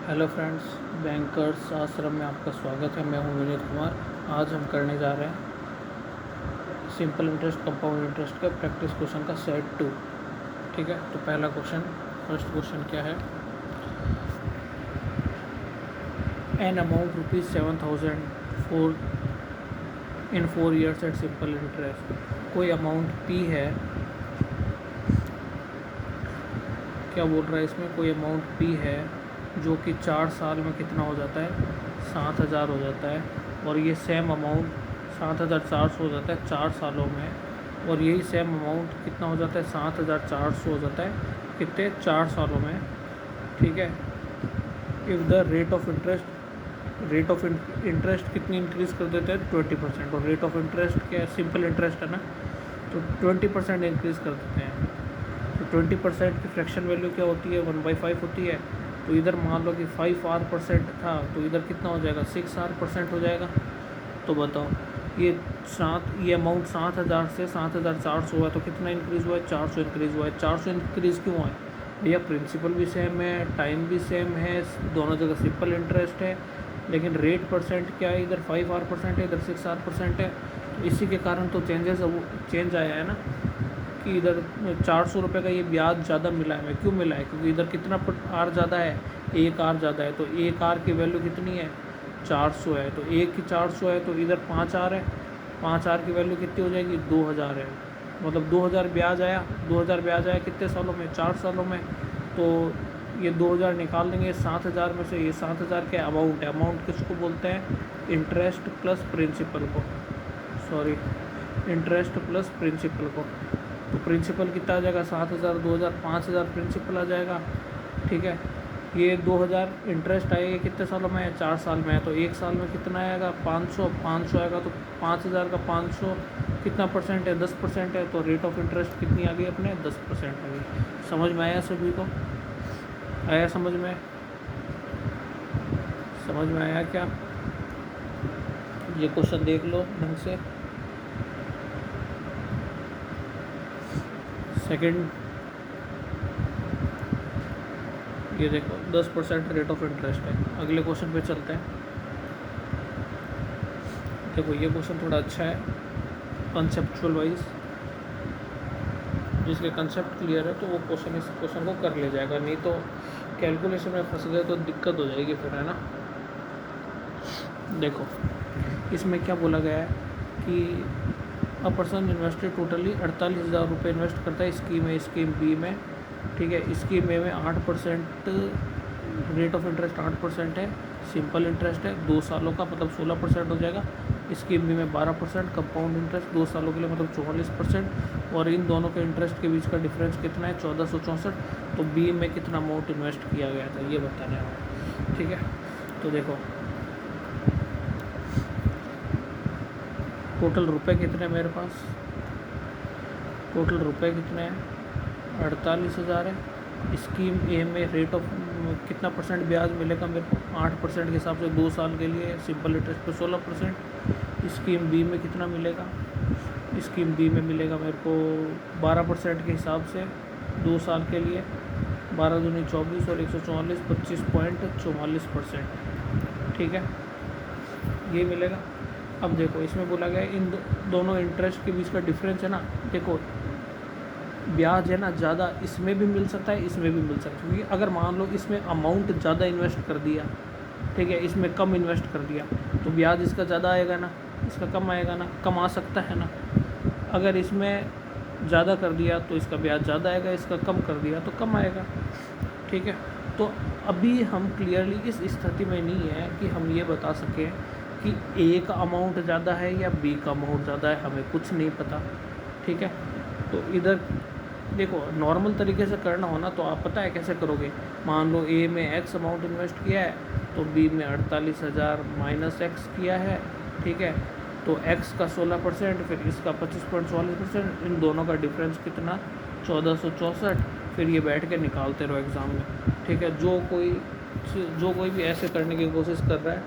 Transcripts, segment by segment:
Hello friends, bankers आश्रम में आपका स्वागत है। मैं हूं विनीत कुमार। आज हम करने जा रहे हैं सिंपल इंटरेस्ट कंपाउंड इंटरेस्ट का प्रैक्टिस क्वेश्चन का सेट 2। ठीक है, तो पहला क्वेश्चन, फर्स्ट क्वेश्चन क्या है। An amount ₹7,000 for in 4 years at simple interest. कोई अमाउंट पी है, क्या बोल रहा है इसमें, कोई अमाउंट पी है जो कि 4 साल में कितना हो जाता है, 7,000 हो जाता है। और ये सेम अमाउंट 7,400 हो जाता है 4 सालों में, और यही सेम अमाउंट कितना हो जाता है, 7,400 हो जाता है कितने, 4 सालों में। ठीक है, if the rate of interest कितनी इंक्रीज़ कर देते हैं, 20%। और रेट ऑफ इंटरेस्ट क्या है, सिंपल इंटरेस्ट है ना, तो 20% इंक्रीज़ कर देते हैं। तो 20% की फ्रैक्शन वैल्यू क्या होती है, 1/5 होती है। तो इधर मान लो कि 5R% था, तो इधर कितना हो जाएगा, 6R% हो जाएगा। तो बताओ, ये अमाउंट 7,000 से 7,400 हुआ, तो कितना इंक्रीज़ हुआ है, 400 इंक्रीज़ हुआ है। 400 इंक्रीज़ क्यों हुआ है भैया, प्रिंसिपल भी सेम है, टाइम भी सेम है, दोनों जगह सिंपल इंटरेस्ट है, लेकिन रेट परसेंट क्या है, इधर 5R% है, इधर 6R% है। इसी के कारण तो चेंज आया है ना, कि इधर 400 रुपये का ये ब्याज ज़्यादा मिला है। क्यों मिला है, क्योंकि इधर कितना आर ज़्यादा है, 1R ज़्यादा है। तो 1R की वैल्यू कितनी है, 400 है। तो 1 की 400 है, तो इधर 5R है। 5R की वैल्यू कितनी हो जाएगी, 2,000 है। मतलब 2,000 ब्याज आया, 2,000 ब्याज आया कितने सालों में, 4 सालों में। तो ये 2,000 निकाल देंगे 7,000 में से। ये 7,000 के अमाउंट है। अमाउंट किसको बोलते हैं, इंटरेस्ट प्लस प्रिंसिपल को, सॉरी, इंटरेस्ट प्लस प्रिंसिपल को। तो प्रिंसिपल कितना आ जाएगा, 7,000, 2,000, 5,000 प्रिंसिपल आ जाएगा। ठीक है, ये 2,000 इंटरेस्ट आएगा, कितने सालों में है, 4 साल में है। तो 1 साल में कितना आएगा, 500 आएगा। तो 5,000 का 500 कितना परसेंट है, 10% है। तो रेट ऑफ इंटरेस्ट कितनी आ गई अपने, 10% आ गई। समझ में आया सभी को, आया समझ में आया क्या। ये क्वेश्चन देख लो ढंग से। सेकंड, ये देखो 10% रेट ऑफ इंटरेस्ट है। अगले क्वेश्चन पे चलते हैं। देखो ये क्वेश्चन थोड़ा अच्छा है कंसेप्चुअल वाइज, जिसके कंसेप्ट क्लियर है तो वो क्वेश्चन इस क्वेश्चन को कर ले जाएगा, नहीं तो कैलकुलेशन में फंस गए तो दिक्कत हो जाएगी फिर, है ना। देखो इसमें क्या बोला गया है कि अ पर्सन इन्वेस्टेड टोटली 48,000 रुपये इन्वेस्ट करता है स्कीम बी में। ठीक है, स्कीम ए में 8% रेट ऑफ इंटरेस्ट 8% है, सिंपल इंटरेस्ट है 2 सालों का, मतलब 16% हो जाएगा। स्कीम बी में 12% कंपाउंड इंटरेस्ट 2 सालों के लिए, मतलब 44%। और इन दोनों के इंटरेस्ट के बीच का डिफरेंस कितना है, 1464। तो बी में कितना अमाउंट इन्वेस्ट किया गया था, ये बताना है। ठीक है, तो देखो टोटल रुपए कितने हैं मेरे पास, टोटल रुपए कितने हैं, 48,000 है। स्कीम ए में रेट ऑफ कितना परसेंट ब्याज मिलेगा मेरे को, 8% के हिसाब से 2 साल के लिए, सिंपल इंटरेस्ट पे 16%। स्कीम बी में कितना मिलेगा, स्कीम बी में मिलेगा मेरे को 12% के हिसाब से 2 साल के लिए, 12 दूनी 24 और 144, 25.44%। ठीक है, ये मिलेगा। अब देखो इसमें बोला गया इन दोनों इंटरेस्ट के बीच का डिफरेंस है ना, देखो ब्याज है ना ज़्यादा, इसमें भी मिल सकता है, इसमें भी मिल सकता है। क्योंकि अगर मान लो इसमें अमाउंट ज़्यादा इन्वेस्ट कर दिया, ठीक है, इसमें कम इन्वेस्ट कर दिया, तो ब्याज इसका ज़्यादा आएगा ना, इसका कम आएगा ना, कम आ सकता है ना। अगर इसमें ज़्यादा कर दिया तो इसका ब्याज ज़्यादा आएगा, इसका कम कर दिया तो कम आएगा। ठीक है, तो अभी हम क्लियरली इस स्थिति में नहीं है कि हम ये बता सकें कि ए का अमाउंट ज़्यादा है या बी का अमाउंट ज़्यादा है, हमें कुछ नहीं पता। ठीक है, तो इधर देखो नॉर्मल तरीके से करना होना तो आप पता है कैसे करोगे। मान लो ए में एक्स अमाउंट इन्वेस्ट किया है, तो बी में 48,000 माइनस एक्स किया है। ठीक है, तो एक्स का 16%, फिर इसका 25.44%, इन दोनों का डिफरेंस कितना, 1464। फिर ये बैठ के निकालते रहो एग्ज़ाम में। ठीक है, जो कोई भी ऐसे करने की कोशिश कर रहा है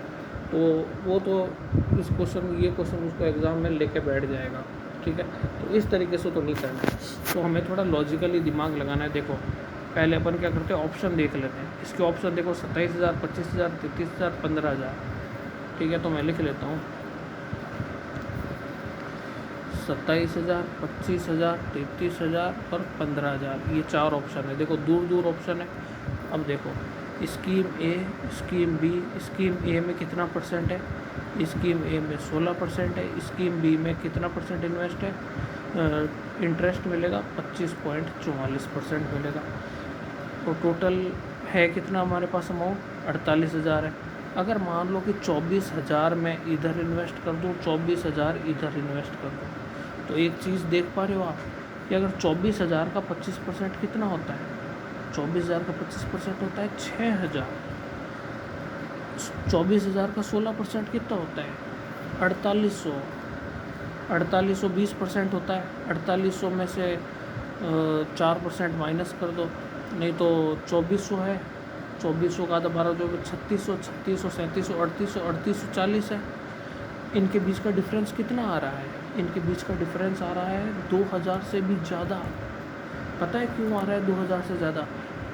तो वो तो ये क्वेश्चन उसको एग्ज़ाम में लेके बैठ जाएगा। ठीक है, तो इस तरीके से तो नहीं करना है, तो हमें थोड़ा लॉजिकली दिमाग लगाना है। देखो पहले अपन क्या करते हैं, ऑप्शन देख लेते हैं। इसके ऑप्शन देखो 27,000, 25,000, 33,000, 15,000। ठीक है, तो मैं लिख लेता हूँ 27,000, 25,000, 33,000 और 15,000। ये 4 ऑप्शन है। देखो दूर दूर ऑप्शन है। अब देखो स्कीम ए, स्कीम बी, स्कीम ए में कितना परसेंट है, स्कीम ए में 16% है, स्कीम बी में कितना परसेंट इन्वेस्ट है, इंटरेस्ट मिलेगा 25.44% मिलेगा। तो टोटल है कितना हमारे पास अमाउंट, 48,000 है। अगर मान लो कि 24,000 मैं इधर इन्वेस्ट कर दूँ, 24,000 इधर इन्वेस्ट कर दूँ, तो एक चीज़ देख पा रहे हो आप कि अगर 24,000 का 25% कितना होता है, 24,000 का 25% होता है 6,000। 24,000 का 16% कितना होता है 4800। 4800 20% होता है। 4800 में से 4% माइनस कर दो, नहीं तो 2400 है। 2400 का आधा 12 जो 3600, 3600, 3700, 3800, 3840 है। इनके बीच का डिफरेंस कितना आ रहा है, इनके बीच का डिफरेंस आ रहा है 2000 से भी ज़्यादा। पता है क्यों आ रहा है 2000 से ज़्यादा?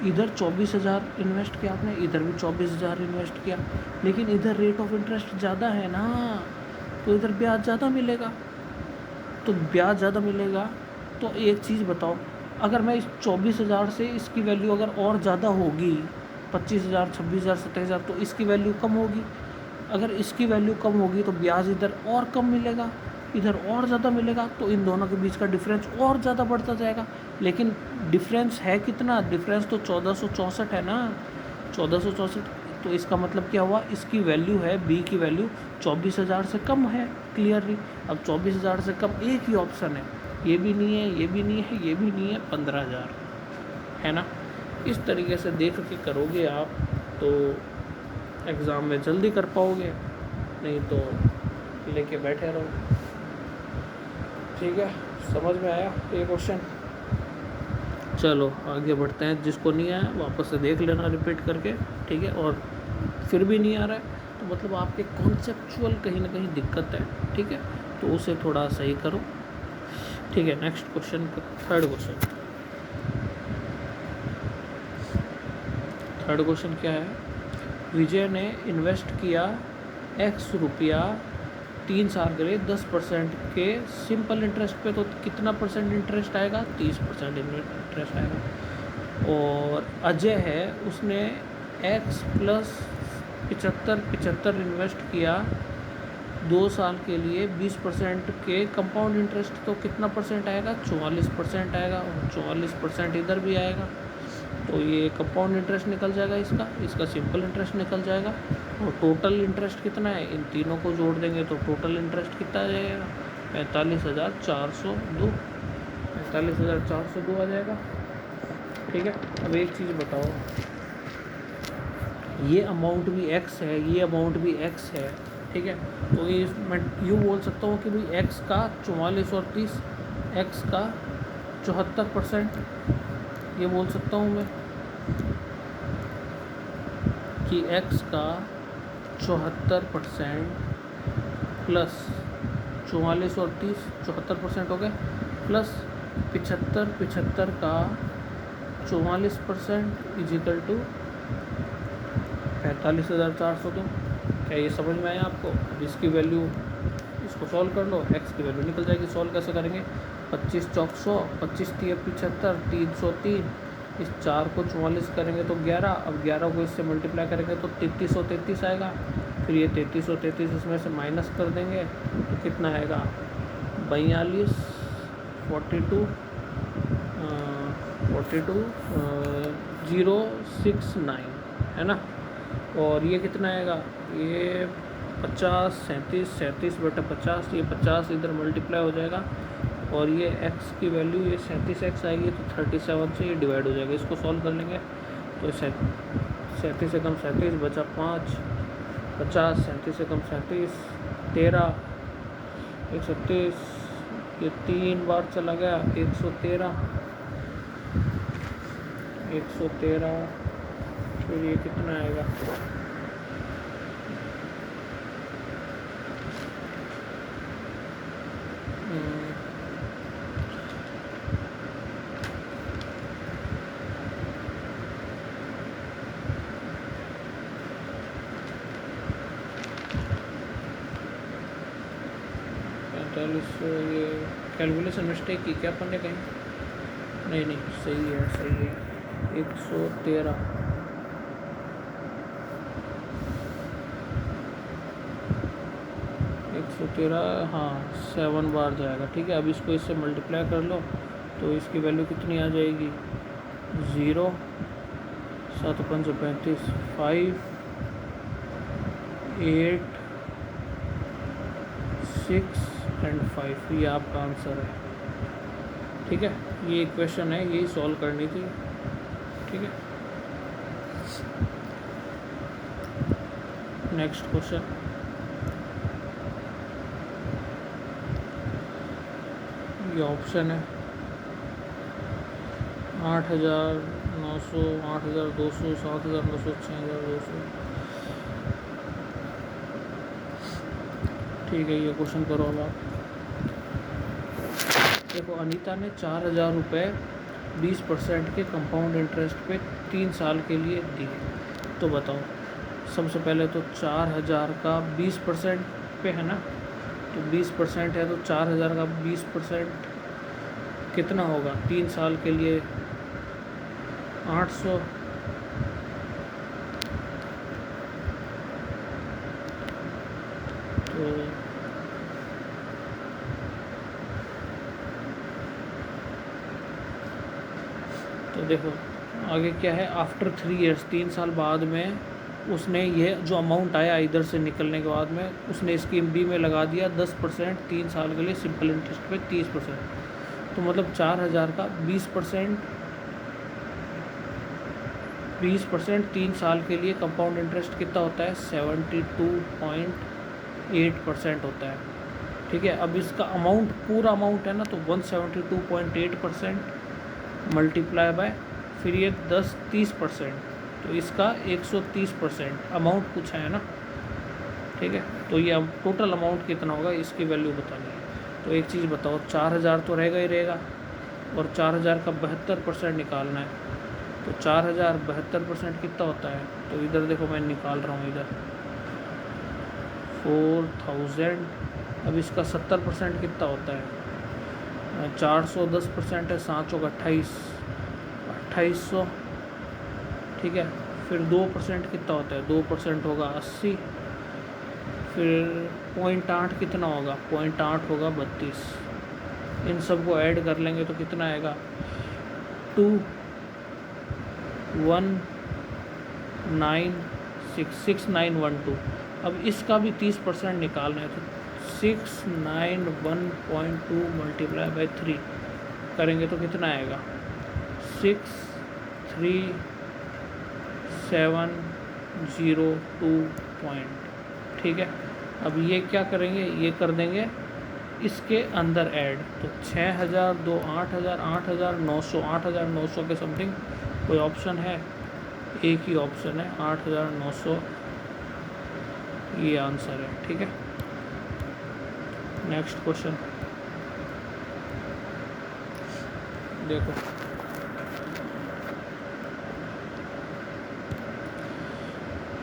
इधर 24,000 इन्वेस्ट किया आपने, इधर भी 24,000 इन्वेस्ट किया, लेकिन इधर रेट ऑफ इंटरेस्ट ज़्यादा है ना, तो इधर ब्याज ज़्यादा मिलेगा। तो ब्याज ज़्यादा मिलेगा तो एक चीज़ बताओ, अगर मैं इस 24,000 से इसकी वैल्यू अगर और ज़्यादा होगी 25,000, 26,000, 27,000, तो इसकी वैल्यू कम होगी। अगर इसकी वैल्यू कम होगी तो ब्याज इधर और कम मिलेगा, इधर और ज़्यादा मिलेगा, तो इन दोनों के बीच का डिफरेंस और ज़्यादा बढ़ता जाएगा। लेकिन डिफरेंस है कितना, डिफरेंस तो 1464 है ना, 1464। तो इसका मतलब क्या हुआ, इसकी वैल्यू है बी की वैल्यू 24,000 से कम है क्लियरली। अब 24,000 से कम एक ही ऑप्शन है, ये भी नहीं है, ये भी नहीं है, ये भी नहीं है, 15,000 है ना। इस तरीके से देख के करोगे आप तो एग्ज़ाम में जल्दी कर पाओगे, नहीं तो लेके बैठे रहो। ठीक है, समझ में आया ये क्वेश्चन? चलो आगे बढ़ते हैं। जिसको नहीं आया वापस से देख लेना रिपीट करके, ठीक है। और फिर भी नहीं आ रहा है तो मतलब आपके कॉन्सेप्चुअल कहीं ना कहीं दिक्कत है, ठीक है, तो उसे थोड़ा सही करो। ठीक है, नेक्स्ट क्वेश्चन, थर्ड क्वेश्चन क्या है। विजय ने इन्वेस्ट किया x रुपया 3 साल के लिए 10% के सिंपल इंटरेस्ट पे, तो कितना परसेंट इंटरेस्ट आएगा, 30% इंटरेस्ट आएगा। और अजय है, उसने x प्लस 75 इन्वेस्ट किया 2 साल के लिए 20% के कंपाउंड इंटरेस्ट, तो कितना परसेंट आएगा, 44% आएगा। और 44% इधर भी आएगा, तो ये कंपाउंड इंटरेस्ट निकल जाएगा, इसका सिंपल इंटरेस्ट निकल जाएगा। और टोटल इंटरेस्ट कितना है, इन तीनों को जोड़ देंगे तो टोटल इंटरेस्ट कितना आ जाएगा, 45,402, 45,402 आ जाएगा। ठीक है, अब एक चीज़ बताओ, ये अमाउंट भी x है, ये अमाउंट भी x है, ठीक है। तो ये मैं यूँ बोल सकता हूँ कि भाई x का 44 और 30, x का 74%, ये बोल सकता हूँ मैं कि x का 74% प्लस 44 और 30, 74% हो गए, प्लस 75 का 44% इजिकल टू 45,402। क्या ये समझ में आया आपको? अब इसकी वैल्यू, इसको सॉल्व कर लो, x की वैल्यू निकल जाएगी। सॉल्व कैसे करेंगे, 25 चौक 100, 25 3 75, 303, इस 4 को 44 करेंगे तो 11, अब 11 को इससे मल्टीप्लाई करेंगे तो 3333 आएगा। फिर ये 3333 इसमें से माइनस कर देंगे तो कितना आएगा, 42, 069 है ना। और ये कितना आएगा, ये 50, 37 ये 50 इधर मल्टीप्लाई हो जाएगा, और ये x की वैल्यू ये 37x आएगी, तो 37 से ये डिवाइड हो जाएगा। इसको सॉल्व कर लेंगे तो 37 से कम 37 बचा 5, 50, 37 से कम 37, 13, 130, ये 3 बार चला गया, 113, फिर ये कितना आएगा, 45, ये कैलकुलेशन मिस्टेक की क्या अपन ने कहीं? नहीं नहीं, सही है सही है। 113, 113, हाँ 7 बार जाएगा। ठीक है, अब इसको इससे मल्टीप्लाई कर लो तो इसकी वैल्यू कितनी आ जाएगी? 0, 7 5 35, 5 8 6 एंड 5, ये आपका आंसर है। ठीक है, ये इक्वेशन है, यही सॉल्व करनी थी। ठीक है, नेक्स्ट क्वेश्चन। ये ऑप्शन है 8,900, 8,200, 7,900, 6,200। ठीक है, ये क्वेश्चन करो अब आप। देखो, अनीता ने 4,000 रुपये 20% के कंपाउंड इंटरेस्ट पे 3 साल के लिए दिए। तो बताओ, सबसे पहले तो 4,000 का 20% पे है ना, तो 20% है तो 4,000 का 20% कितना होगा? 3 साल के लिए 800। तो देखो आगे क्या है, आफ्टर 3 ईयर्स, 3 साल बाद में उसने ये जो अमाउंट आया इधर से निकलने के बाद में उसने स्कीम बी में लगा दिया 10% 3 साल के लिए सिंपल इंटरेस्ट पे 30%। तो मतलब 4,000 का 20% 3 साल के लिए कंपाउंड इंटरेस्ट कितना होता है? 72.8% होता है। ठीक है, अब इसका अमाउंट, पूरा अमाउंट है ना, तो 172.8% मल्टीप्लाई बाय, फिर ये 30%, तो इसका 130% अमाउंट पूछा है ना। ठीक है, तो ये अब टोटल अमाउंट कितना होगा इसकी वैल्यू बतानी है। तो एक चीज़ बताओ, 4,000 तो रहेगा ही रहेगा, और 4,000 का 72% निकालना है। तो 4,000 72% कितना होता है? तो इधर देखो मैं निकाल रहा हूँ, इधर 4,000। अब इसका 70% कितना होता है? 410% है, 7 चौक 28, 2800। ठीक है, फिर 2% कितना होता है? 2% होगा 80, फिर 0.8 कितना होगा? 0.8 होगा 32। इन सब को ऐड कर लेंगे तो कितना आएगा? 21966,912। अब इसका भी 30% निकालना है, तो 691.2 मल्टीप्लाई बाई 3 करेंगे तो कितना आएगा? 63702 पॉइंट। ठीक है, अब ये क्या करेंगे, ये कर देंगे इसके अंदर ऐड, तो 6,000, 2, 8,000, 8,900, 8,900 के समथिंग कोई ऑप्शन है? एक ही ऑप्शन है, 8,900, ये आंसर है। ठीक है, नेक्स्ट क्वेश्चन देखो।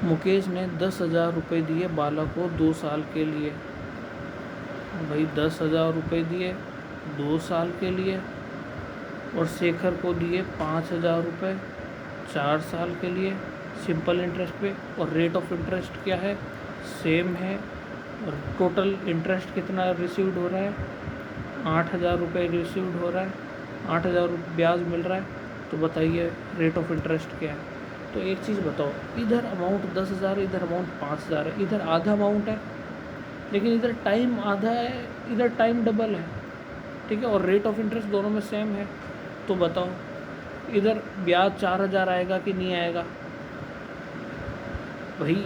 मुकेश ने 10,000 रुपये दिए बाला को 2 साल के लिए। भाई 10,000 रुपये दिए 2 साल के लिए, और शेखर को दिए 5,000 रुपये 4 साल के लिए सिंपल इंटरेस्ट पे, और रेट ऑफ इंटरेस्ट क्या है? सेम है, और टोटल इंटरेस्ट कितना रिसीव्ड हो रहा है? 8,000 रुपये रिसीव्ड हो रहा है, 8,000 ब्याज मिल रहा है। तो बताइए रेट ऑफ इंटरेस्ट क्या है? तो एक चीज़ बताओ, इधर अमाउंट 10,000 है, इधर अमाउंट 5,000 है, इधर आधा अमाउंट है, लेकिन इधर टाइम आधा है, इधर टाइम डबल है। ठीक है, और रेट ऑफ इंटरेस्ट दोनों में सेम है। तो बताओ इधर ब्याज 4,000 आएगा कि नहीं आएगा? भाई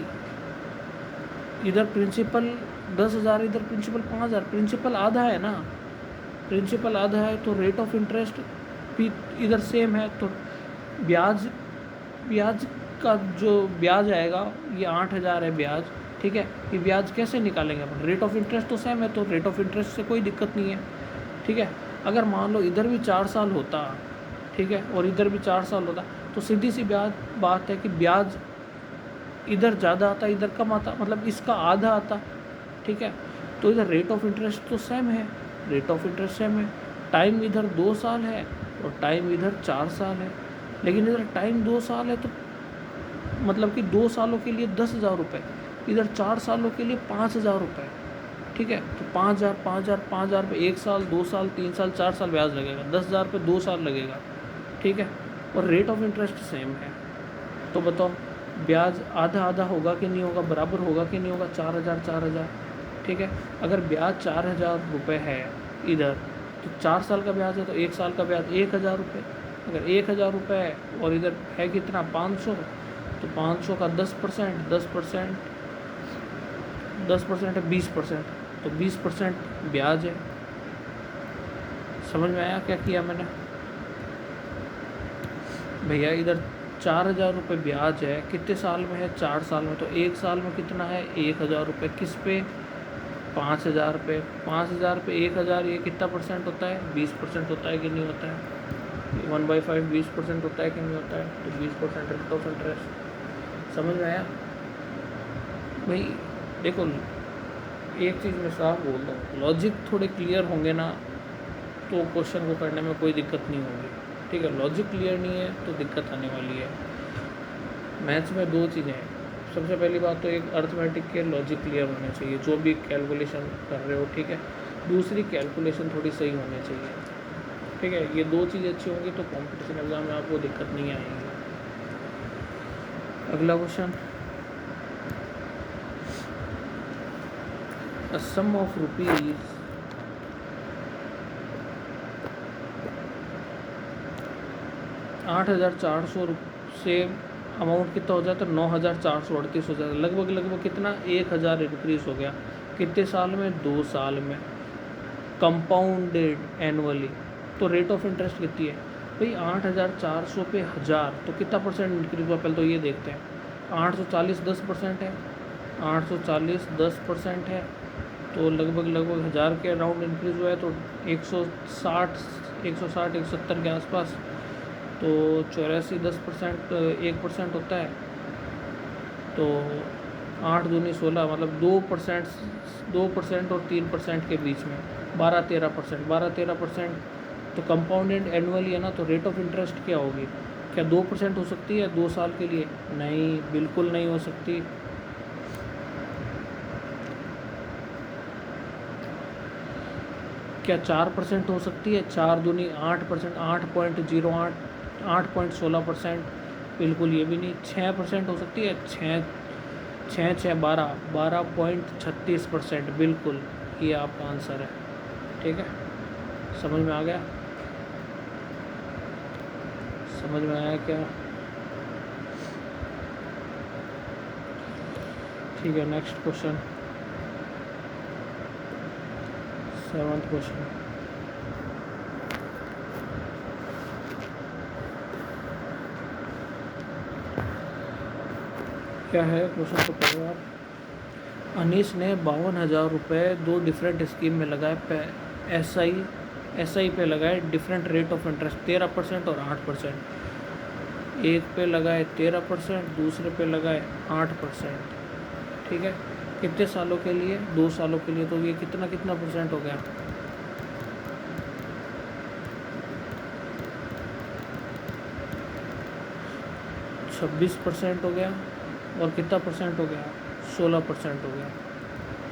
इधर प्रिंसिपल 10,000, इधर प्रिंसिपल 5,000, प्रिंसिपल आधा है ना, प्रिंसिपल आधा है, तो रेट ऑफ इंटरेस्ट भी इधर सेम है। तो ब्याज का जो ब्याज आएगा ये 8,000 है ब्याज। ठीक है, ये ब्याज कैसे निकालेंगे अपन? रेट ऑफ इंटरेस्ट तो सेम है, तो रेट ऑफ इंटरेस्ट से कोई दिक्कत नहीं है। ठीक है, अगर मान लो इधर भी 4 साल होता, ठीक है, और इधर भी 4 साल होता, तो सीधी सी बात है कि ब्याज इधर ज़्यादा आता, इधर कम आता, मतलब इसका आधा आता। ठीक है, तो इधर रेट ऑफ इंटरेस्ट तो सेम है, रेट ऑफ इंटरेस्ट सेम है। टाइम इधर 2 साल है और टाइम इधर 4 साल है, लेकिन इधर टाइम 2 साल है तो मतलब कि 2 सालों के लिए 10,000 रुपये, इधर 4 सालों के लिए 5,000 रुपये। ठीक है, तो 5,000 5,000 5,000 रुपये 1 साल 2 साल 3 साल 4 साल ब्याज लगेगा, 10,000 रुपये 2 साल लगेगा। ठीक है, और रेट ऑफ इंटरेस्ट सेम है। तो बताओ ब्याज आधा आधा होगा कि नहीं होगा, बराबर होगा कि नहीं होगा, 4,000 4,000। ठीक है, अगर ब्याज 4,000 रुपये है इधर, तो 4 साल का ब्याज है तो 1 साल का ब्याज 1,000 रुपये। अगर 1,000 रुपये है और इधर है कितना 500, तो 500 का 10% 10% है 20%, तो 20% ब्याज है। समझ में आया क्या किया मैंने भैया? इधर 4,000 रुपये ब्याज है, कितने साल में है, 4 साल में, तो 1 साल में कितना है 1,000 रुपये, किस पे 5,000 रुपये। 5,000 रुपये 1,000, ये कितना परसेंट होता है, 20% होता है कि नहीं होता है? 1/5 20% होता है कि नहीं होता है? तो 20% रेट ऑफ इंटरेस्ट। समझ में आया भाई? देखो एक चीज़ मैं साफ बोल रहा हूँ, लॉजिक थोड़े क्लियर होंगे ना तो क्वेश्चन को करने में कोई दिक्कत नहीं होगी। ठीक है, लॉजिक क्लियर नहीं है तो दिक्कत आने वाली है। मैथ्स में 2 चीज़ें हैं। सबसे पहली बात तो एक अर्थमेटिक के लॉजिक क्लियर होने चाहिए जो भी कैलकुलेशन कर रहे हो। ठीक है, दूसरी कैलकुलेशन थोड़ी सही होनी चाहिए। ठीक है, ये 2 चीज़ें अच्छी होंगी तो कॉम्पिटिशन एग्जाम में आपको दिक्कत नहीं आएगी। अगला question, a sum of rupees 8,400 से अमाउंट कितना हो जाता है 9,438 हो जाता है। लगभग कितना 1,000 इंक्रीज हो गया, कितने साल में 2 साल में, कंपाउंडेड एनुअली। तो रेट ऑफ इंटरेस्ट कितनी है भाई? 8,400 पे 1,000 तो कितना परसेंट इंक्रीज हुआ, पहले तो ये देखते हैं। 840 10% है, 840 10% है, तो लगभग 1,000 के अराउंड इंक्रीज हुआ है, तो 160 170 के आसपास। तो 84 10% 1% होता है, तो 8 दूनी 16, मतलब 2% और 3% के बीच में 12-13%। तो कंपाउंडेड एनुअली है ना, तो रेट ऑफ इंटरेस्ट क्या होगी? क्या 2% हो सकती है 2 साल के लिए? नहीं, बिल्कुल नहीं हो सकती। क्या 4% हो सकती है? 4 दूनी 8%, 8.08 8.16%, बिल्कुल ये भी नहीं। 6% हो सकती है? 12.36%, बिल्कुल ये आपका आंसर है। ठीक है, समझ में आ गया? समझ में आया क्या? ठीक है, नेक्स्ट क्वेश्चन, 7th क्वेश्चन। क्या है क्वेश्चन को पढ़ो आप। अनीस ने 52,000 रुपये 2 डिफरेंट स्कीम में लगाए। एसआई पे लगाए डिफरेंट रेट ऑफ इंटरेस्ट 13% और 8%। एक पे लगाए 13%, दूसरे पे लगाए 8%। ठीक है, कितने सालों के लिए? 2 सालों के लिए। तो ये कितना परसेंट हो गया? 26% हो गया। और कितना परसेंट हो गया? 16% हो गया।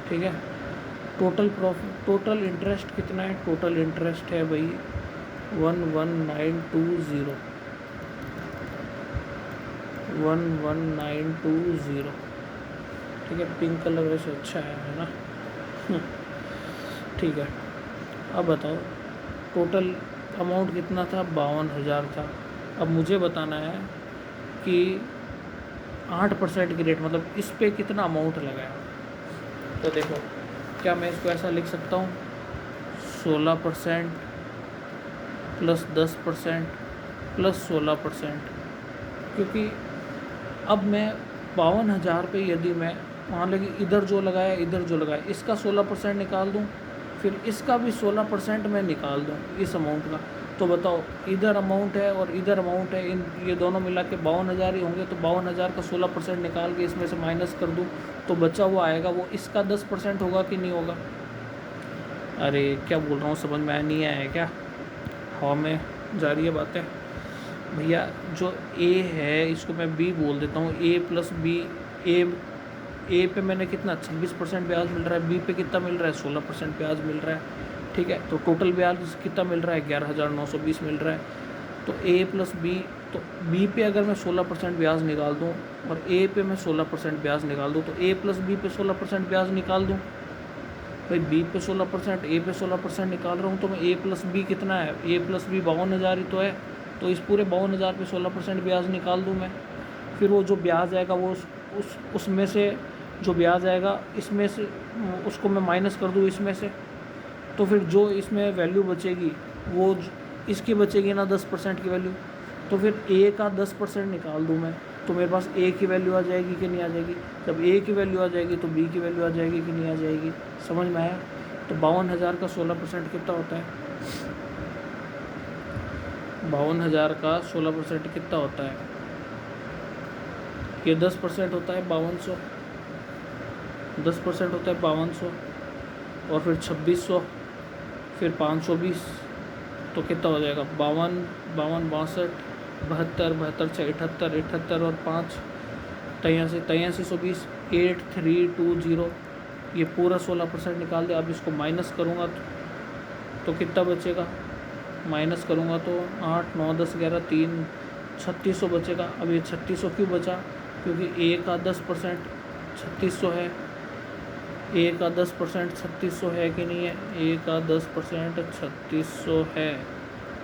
ठीक है, टोटल इंटरेस्ट कितना है? टोटल इंटरेस्ट है भाई 11,920 11,920। ठीक है, पिंक कलर वैसे अच्छा है ना। ठीक है, अब बताओ टोटल अमाउंट कितना था? 52,000 था। अब मुझे बताना है कि 8% की रेट, मतलब इस पे कितना अमाउंट लगाया। तो देखो, क्या मैं इसको ऐसा लिख सकता हूँ 16% प्लस 10% प्लस 16%, क्योंकि अब मैं 52,000 पे यदि मैं मान लो कि इधर जो लगाया इसका 16% निकाल दूँ, फिर इसका भी 16% मैं निकाल दूँ इस अमाउंट का, तो बताओ, इधर अमाउंट है और इधर अमाउंट है, इन ये दोनों मिला के 52,000 ही होंगे। तो 52,000 का 16% निकाल के इसमें से माइनस कर दूँ तो बचा हुआ आएगा वो इसका 10% होगा कि नहीं होगा? अरे क्या बोल रहा हूँ, समझ में नहीं आया क्या? हवा में जा रही है बातें भैया। जो ए है इसको मैं बी बोल देता हूँ, ए प्लस बी। ए पे मैंने कितना 26% ब्याज मिल रहा है, बी पे कितना मिल रहा है 16% ब्याज मिल रहा है। ठीक है, तो टोटल ब्याज कितना मिल रहा है 11,920 मिल रहा है। तो ए प्लस बी, तो बी पे अगर मैं 16% ब्याज निकाल दूँ और ए पे मैं 16% ब्याज निकाल दूँ, तो ए प्लस बी पे 16% ब्याज निकाल दूँ। भाई बी पे 16%, ए पे 16% निकाल रहा हूँ, तो मैं ए प्लस बी कितना है, ए प्लस बी 52,000 ही तो है। तो इस पूरे 52,000 पे 16% ब्याज निकाल दूँ मैं। फिर वो जो ब्याज आएगा वो उसमें से जो ब्याज आएगा इसमें से उसको मैं माइनस कर दूँ इसमें से। तो फिर जो इसमें वैल्यू बचेगी वो इसकी बचेगी ना 10% की वैल्यू। तो फिर ए का 10% निकाल दूँ मैं, तो मेरे पास ए की वैल्यू आ जाएगी कि नहीं आ जाएगी? जब ए की वैल्यू आ जाएगी तो बी की वैल्यू आ जाएगी कि नहीं आ जाएगी? समझ में आया? तो 52,000 का 16% कितना होता है? 52,000 का 16% कितना होता है? ये 10% होता है 5200, 10% होता है 5200, और फिर 2600, फिर 520। तो कितना हो जाएगा? 52, 62, 62, 72, 72, 78 और 5 8320, 8320। ये पूरा 16% निकाल दे। अब इसको माइनस करूँगा तो कितना बचेगा? माइनस करूँगा तो 8, 9, 10, 11, 3, 3600 बचेगा। अब ये 3600 क्यों बचा? क्योंकि ए का 10% 3600 है। ए का 10% 3600 है कि नहीं है? ए का 10% 3600 है।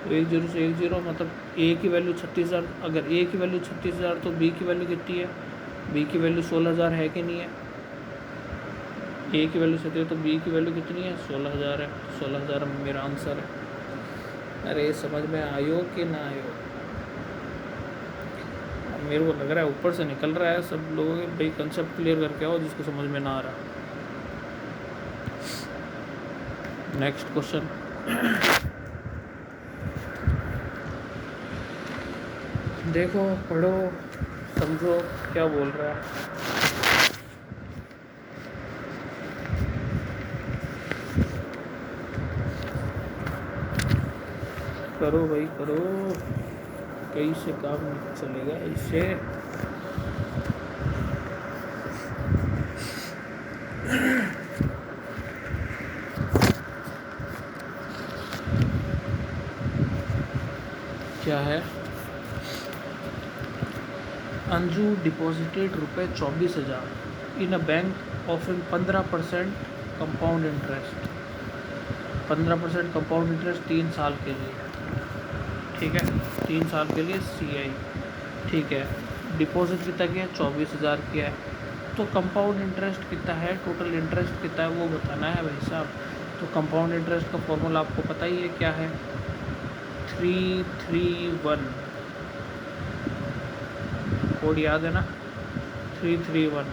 तो 10 से 10 मतलब ए की वैल्यू 36,000। अगर ए की वैल्यू 36,000 तो बी की वैल्यू कितनी है? बी की वैल्यू 16,000 है कि नहीं है? ए की वैल्यू 36 तो बी की वैल्यू कितनी है? 16,000 है। 16,000 मेरा आंसर है। अरे समझ में आयो कि ना आयो? मेरे को लग रहा है ऊपर से निकल रहा है सब लोगों के। भाई कंसेप्ट क्लियर करके आओ जिसको समझ में ना आ रहा। Next question. देखो, पढ़ो, समझो क्या बोल रहा है। करो भाई करो, कहीं से काम नहीं चलेगा इससे। क्या है? अंजू डिपॉजिटेड रुपये 24,000 in a bank offering 15% compound interest. 15% compound interest 3 साल के लिए। ठीक है, 3 साल के लिए CI। ठीक है, डिपॉजिट कितना किया? 24,000 किया है। तो कंपाउंड इंटरेस्ट कितना है, टोटल इंटरेस्ट कितना है वो बताना है भाई साहब। तो कंपाउंड इंटरेस्ट का फॉर्मूला आपको पता ही है क्या है? 331। कोड याद है ना? 331।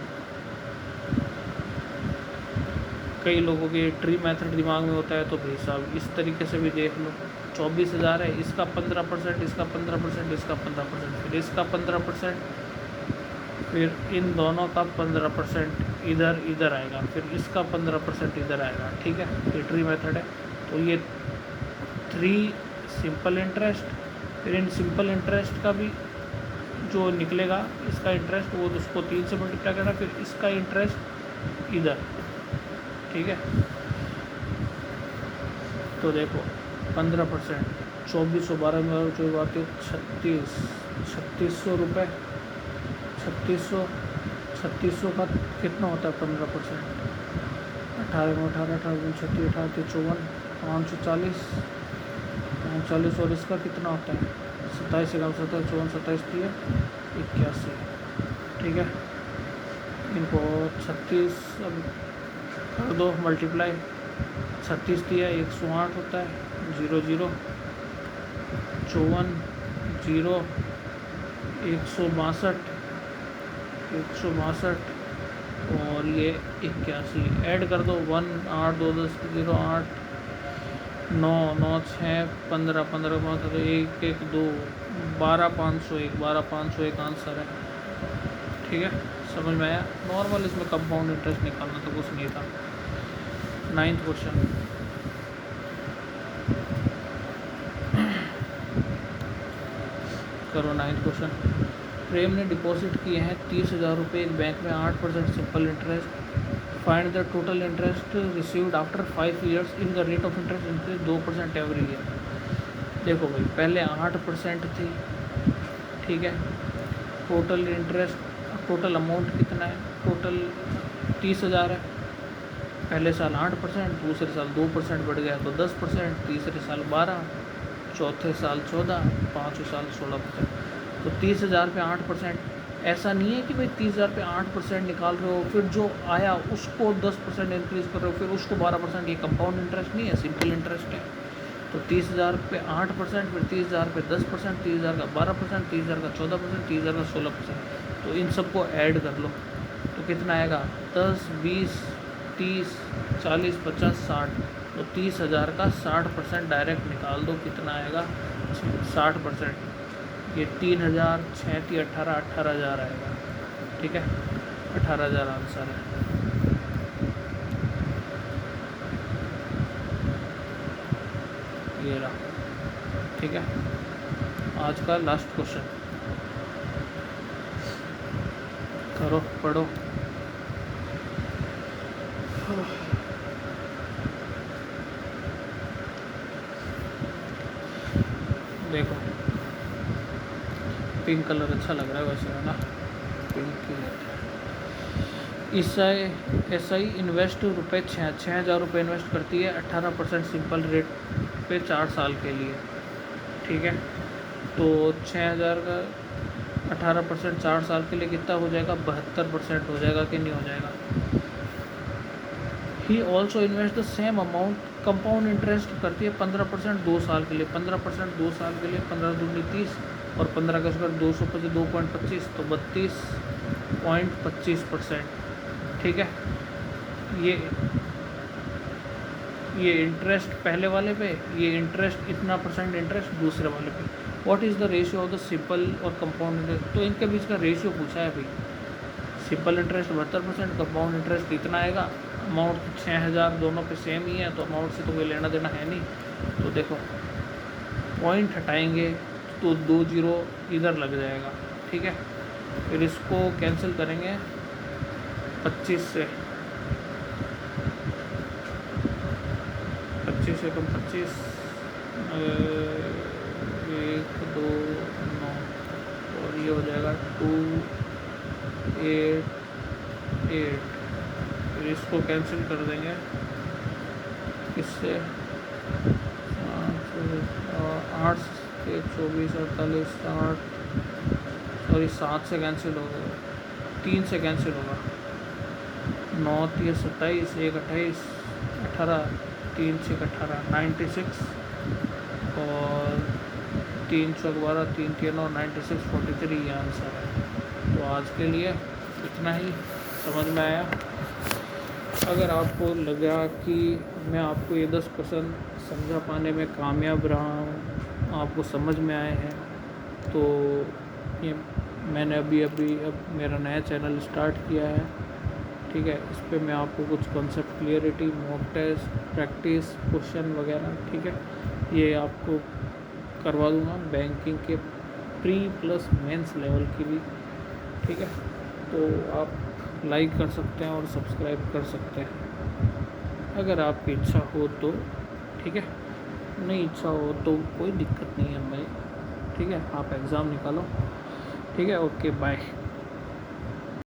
कई लोगों के ट्री मेथड दिमाग में होता है, तो भाई साहब इस तरीके से भी देख लो। 24,000 है, इसका 15%, इसका 15%, इसका 15%, फिर इसका 15%, फिर इन दोनों का 15% इधर इधर आएगा, फिर इसका 15% इधर आएगा। ठीक है, ये ट्री मेथड है। तो ये 3 सिंपल इंटरेस्ट, फिर इन सिंपल इंटरेस्ट का भी जो निकलेगा इसका इंटरेस्ट वो उसको 3 से मल्टीप्लाई करना, फिर इसका इंटरेस्ट इधर। ठीक है, तो देखो 15%, 2412 में 24 बात 3600 रुपये। 3600 का कितना होता है 15%? 18 में 18, 18 36, 18 54, 540, 540। और इसका कितना होता है? 27 ग्राम 27, 54, 27 दिए 81। ठीक है, इनको 36 अब कर दो मल्टीप्लाई। 36 दिया 108 होता है, 0 0 54 0 162 और ये 81 ऐड कर दो। 1 8 2 10 0 8 9 9 6 15 15 15 1 1 2 12 501 12 501 आंसर है। ठीक है, समझ में आया। नॉर्मल इसमें कंपाउंड इंटरेस्ट निकालना तो कुछ नहीं था। 9th क्वेश्चन, करो 9th क्वेश्चन। प्रेम ने डिपॉजिट किए हैं 30,000 रुपये एक बैंक में 8% simple interest. Find the total interest received after 5 years in the rate of interest increase 2% every year. देखो भाई, पहले 8% थी, ठीक है। टोटल इंटरेस्ट, टोटल अमाउंट कितना है, टोटल 30,000 है। पहले साल 8%, दूसरे साल 2% बढ़ गया तो 10%, तीसरे साल 12, चौथे साल 14, पाँचवें साल 16%। तो 30,000 पे 8%। ऐसा नहीं है कि भाई 30,000 पे 8% निकाल रहे हो, फिर जो आया उसको 10% इंक्रीज़ कर रहे हो, फिर उसको 12%। ये कंपाउंड इंटरेस्ट नहीं है, सिंपल इंटरेस्ट है। तो 30,000 पे 8%, फिर 30,000 पे 10%, 30,000 का 12%, 30,000 का 14%, 30,000 का 16%। तो इन सबको ऐड कर लो तो कितना आएगा, 10, 20, 30, 40, 50, 60। तो 30,000 का 60% डायरेक्ट निकाल दो, कितना आएगा, 60%। ये 3,000, 6 × 18, 18,000 आएगा। ठीक है, 18,000 आंसर है। ये रहा, ठीक है। आज का लास्ट क्वेश्चन, करो, पढ़ो। देखो, पिंक कलर अच्छा लग रहा है वैसे, है ना, पिंक ही लेते हैं। एसआई इन्वेस्ट रुपये 6,000 रुपये इन्वेस्ट करती है 18% सिंपल रेट पे 4 साल के लिए। ठीक है, तो 6,000 का 18% 4 साल के लिए कितना हो जाएगा, 72% हो जाएगा कि नहीं हो जाएगा। He also invest the same amount, compound interest करती है 15% 2 साल के लिए। 15% 2 साल के लिए, 15 दूनी 30 और 15 का स्क्वायर 225, 2.25 तो 32.25%। ठीक है, ये इंटरेस्ट पहले वाले पे, ये इंटरेस्ट इतना परसेंट इंटरेस्ट दूसरे वाले पे। What is the ratio of the simple और कंपाउंड इंटरेस्ट, तो इनके बीच का रेशियो पूछा है भाई। सिंपल इंटरेस्ट 72%, कंपाउंड इंटरेस्ट इतना आएगा। अमाउंट 6,000 दोनों पे सेम ही है, तो अमाउंट से तो कोई लेना देना है नहीं। तो देखो, पॉइंट हटाएंगे तो 2 जीरो इधर लग जाएगा। ठीक है, फिर इसको कैंसिल करेंगे 25 से, 25 से कम 25, 1 2 9 और ये हो जाएगा 2 8 8। फिर इसको कैंसिल कर देंगे इससे, 8 से 24, 48, 60, सॉरी 7 से कैंसिल होगा, 3 से कैंसिल होगा, 9 3 27, 1 28, 18, 3 6 18, 96 और 3 4 12, 3 3 9, 96, 43 ये आंसर है। तो आज के लिए इतना ही, समझ में आया। अगर आपको लगा कि मैं आपको ये 10 क्वेश्चन समझा पाने में कामयाब रहा हूँ, आपको समझ में आए हैं, तो ये मैंने अब मेरा नया चैनल स्टार्ट किया है। ठीक है, इस पे मैं आपको कुछ concept clarity, mock test, practice, question वगैरह, ठीक है, ये आपको करवा दूँगा बैंकिंग के प्री प्लस मेंस लेवल की भी। ठीक है, तो आप लाइक कर सकते हैं और सब्सक्राइब कर सकते हैं अगर आपकी इच्छा हो तो। ठीक है, नहीं इच्छा हो तो कोई दिक्कत नहीं है भाई। ठीक है, आप एग्ज़ाम निकालो। ठीक है, ओके, बाय।